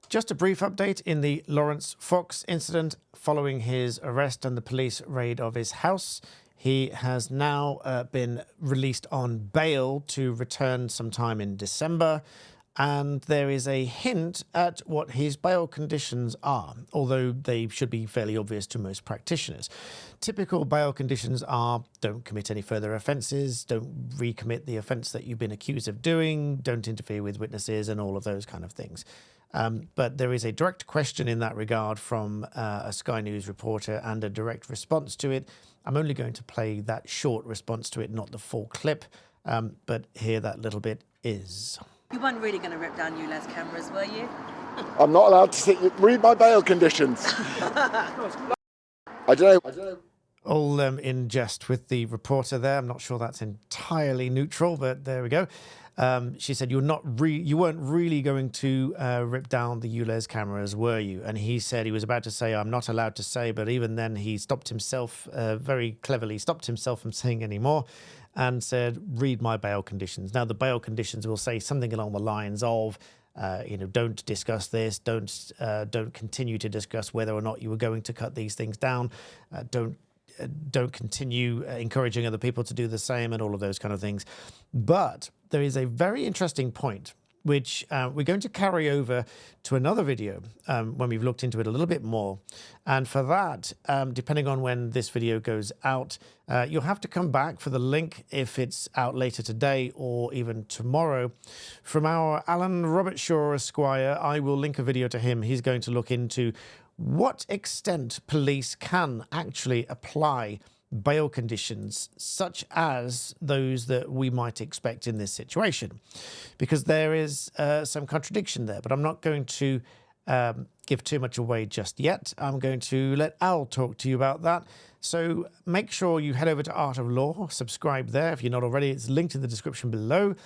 Just a brief update in the Laurence Fox incident following his arrest and the police raid of his house. He has now been released on bail to return sometime in December. And there is a hint at what his bail conditions are, although they should be fairly obvious to most practitioners. Typical bail conditions are: don't commit any further offences, don't recommit the offence that you've been accused of doing, don't interfere with witnesses, and all of those kind of things. But there is a direct question in that regard from a Sky News reporter and a direct response to it. I'm only going to play that short response to it, not the full clip, but here that little bit is. You weren't really going to rip down ULEZ cameras, were you? I'm not allowed to read my bail conditions. I don't know. All in jest with the reporter there. I'm not sure that's entirely neutral, but there we go. She said, you weren't really going to rip down the ULEZ cameras, were you? And he said he was about to say, I'm not allowed to say, but even then he stopped himself, very cleverly stopped himself from saying any more and said, read my bail conditions. Now, the bail conditions will say something along the lines of, don't discuss this, don't continue to discuss whether or not you were going to cut these things down, don't continue encouraging other people to do the same, and all of those kind of things. But there is a very interesting point which we're going to carry over to another video when we've looked into it a little bit more. And for that, depending on when this video goes out, you'll have to come back for the link if it's out later today or even tomorrow. From our Alan Robertshaw Esquire, I will link a video to him. He's going to look into what extent police can actually apply bail conditions such as those that we might expect in this situation, because there is some contradiction there. But I'm not going to give too much away just yet. I'm going to let Al talk to you about that. So make sure you head over to Art of Law, subscribe there if you're not already. It's linked in the description below.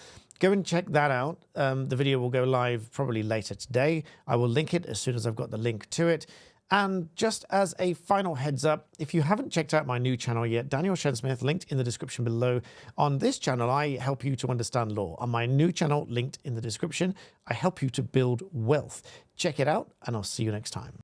Go and check that out. The video will go live probably later today. I will link it as soon as I've got the link to it. And just as a final heads up, if you haven't checked out my new channel yet, Daniel Shensmith, linked in the description below. On this channel, I help you to understand law. On my new channel, linked in the description, I help you to build wealth. Check it out, and I'll see you next time.